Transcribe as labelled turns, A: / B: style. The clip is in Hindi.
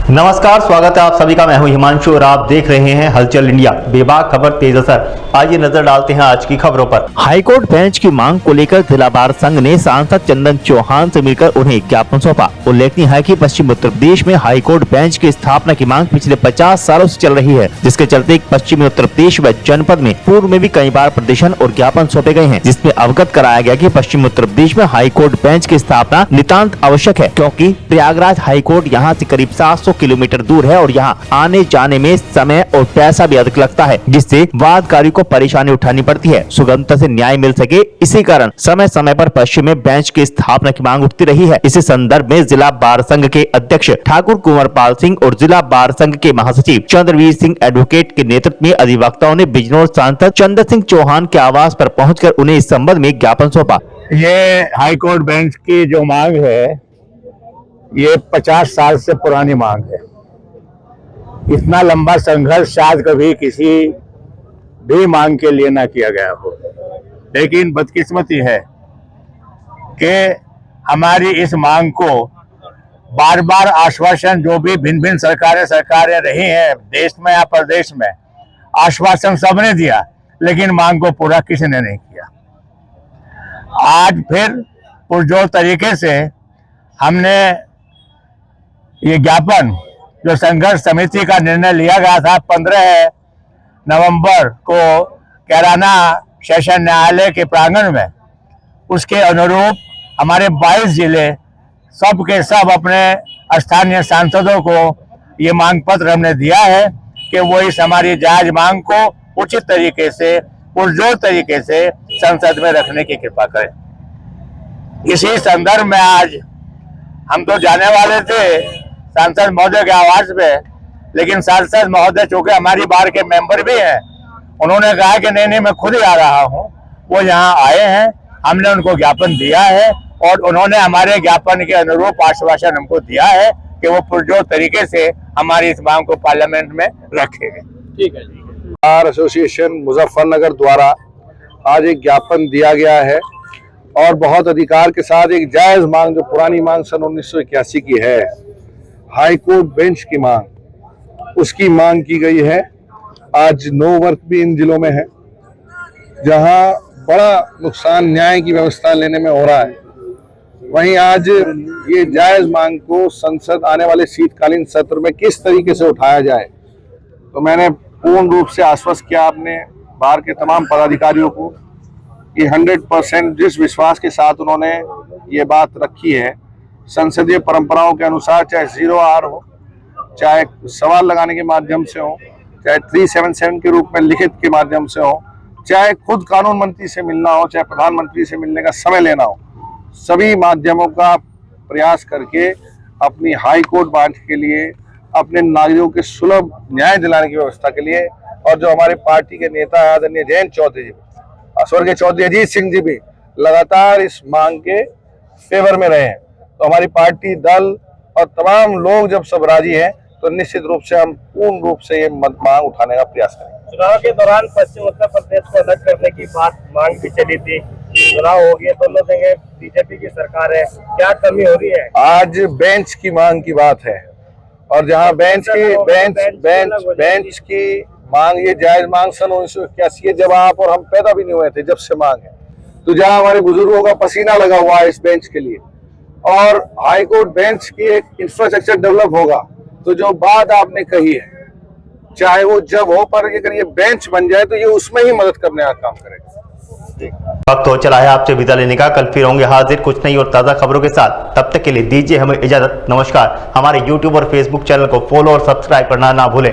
A: नमस्कार, स्वागत है आप सभी का। मैं हूं हिमांशु और आप देख रहे हैं हलचल इंडिया। बेबाक खबर तेज असर। आइए नजर डालते हैं आज की खबरों पर। हाईकोर्ट बेंच की मांग को लेकर जिला बार संघ ने सांसद चंदन चौहान से मिलकर उन्हें ज्ञापन सौंपा। उल्लेखनीय है कि पश्चिम उत्तर प्रदेश में हाईकोर्ट बेंच की स्थापना की मांग पिछले 50 सालों से चल रही है, जिसके चलते पश्चिमी उत्तर प्रदेश व जनपद में पूर्व में भी कई बार प्रदर्शन और ज्ञापन सौंपे गए हैं, जिसमें अवगत कराया गया कि पश्चिम उत्तर प्रदेश में हाईकोर्ट बेंच की स्थापना नितांत आवश्यक है, क्योंकि प्रयागराज हाईकोर्ट यहाँ से करीब 700 किलोमीटर दूर है और यहाँ आने जाने में समय और पैसा भी अधिक लगता है, जिससे वादकारी को परेशानी उठानी पड़ती है। सुगमता से न्याय मिल सके, इसी कारण समय समय पर पश्चिम में बेंच की स्थापना की मांग उठती रही है। इसी संदर्भ में जिला बार संघ के अध्यक्ष ठाकुर कुंवर पाल सिंह और जिला बार संघ के महासचिव चंद्रवीर सिंह एडवोकेट के नेतृत्व में अधिवक्ताओं ने बिजनौर सांसद चंद्र सिंह चौहान के आवास पर पहुंचकर उन्हें इस संबंध में ज्ञापन सौंपा।
B: ये हाईकोर्ट बेंच की जो मांग है, ये 50 साल से पुरानी मांग है। इतना लंबा संघर्ष शायद कभी किसी भी मांग के लिए ना किया गया हो, लेकिन बदकिस्मती है कि हमारी इस मांग को बार बार आश्वासन, जो भी भिन्न भिन्न सरकारें रही हैं देश में या प्रदेश में, आश्वासन सबने दिया, लेकिन मांग को पूरा किसी ने नहीं किया। आज फिर पुरजोर तरीके से हमने ये ज्ञापन, जो संघर्ष समिति का निर्णय लिया गया था 15 नवंबर को कैराना सेशन न्यायालय के प्रांगण में, उसके अनुरूप हमारे 22 जिले सब के सब अपने स्थानीय सांसदों को ये मांग पत्र हमने दिया है कि वो इस हमारी जायज मांग को उचित तरीके से, पुरजोर तरीके से संसद में रखने की कृपा करें। इसी संदर्भ में आज हम तो जाने वाले थे सांसद महोदय के आवास पे, लेकिन सांसद महोदय चूंकि हमारी बार के मेंबर भी हैं, उन्होंने कहा कि नहीं मैं खुद ही आ रहा हूं। वो यहाँ आए हैं, हमने उनको ज्ञापन दिया है और उन्होंने हमारे ज्ञापन के अनुरूप आश्वासन हमको दिया है कि वो पुरजोर तरीके से हमारी इस मांग को पार्लियामेंट में रखेंगे। ठीक है जी।
C: बार एसोसिएशन मुजफ्फरनगर द्वारा आज एक ज्ञापन दिया गया है और बहुत अधिकार के साथ एक जायज मांग, जो पुरानी मांग सन 1981 की है, हाईकोर्ट बेंच की मांग, उसकी मांग की गई है। आज नो वर्क भी इन जिलों में है, जहां बड़ा नुकसान न्याय की व्यवस्था लेने में हो रहा है, वहीं आज ये जायज मांग को संसद आने वाले शीतकालीन सत्र में किस तरीके से उठाया जाए, तो मैंने पूर्ण रूप से आश्वस्त किया अपने बार के तमाम पदाधिकारियों को कि 100% जिस विश्वास के साथ उन्होंने ये बात रखी है, संसदीय परंपराओं के अनुसार, चाहे 0 आर हो, चाहे सवाल लगाने के माध्यम से हो, चाहे 377 के रूप में लिखित के माध्यम से हो, चाहे खुद कानून मंत्री से मिलना हो, चाहे प्रधानमंत्री से मिलने का समय लेना हो, सभी माध्यमों का प्रयास करके अपनी हाई कोर्ट बेंच के लिए, अपने नागरिकों के सुलभ न्याय दिलाने की व्यवस्था के लिए, और जो हमारे पार्टी के नेता आदरणीय जयंत चौधरी जी, स्वर्गीय चौधरी अजीत सिंह जी भी लगातार इस मांग के फेवर में रहे हैं, तो हमारी पार्टी, दल और तमाम लोग जब सब राजी हैं, तो निश्चित रूप से हम पूर्ण रूप से ये मांग उठाने का प्रयास करेंगे।
D: चुनाव के दौरान पश्चिम उत्तर प्रदेश को अलग करने की बात मांग भी चली थी, चुनाव हो गया, दोनों जगह बीजेपी की सरकार है, क्या कमी हो रही है?
C: आज बेंच की मांग की बात है, और जहां बेंच की मांग, ये जायज मांग सन 1981 जब आप और हम पैदा भी नहीं हुए थे, जब से मांग है, तो जहां हमारे बुजुर्गों का पसीना लगा हुआ है इस बेंच के लिए, और हाईकोर्ट बेंच की एक इंफ्रास्ट्रक्चर डेवलप होगा, तो जो बात आपने कही है, चाहे वो जब हो, पर अगर ये बेंच बन जाए तो ये उसमें ही मदद करने का काम करेगा।
A: वक्त हो चला है आपसे विदा लेने का। कल फिर होंगे हाजिर कुछ नई और ताजा खबरों के साथ। तब तक के लिए दीजिए हमें इजाजत। नमस्कार। हमारे YouTube और Facebook चैनल को फॉलो और सब्सक्राइब करना ना भूलें।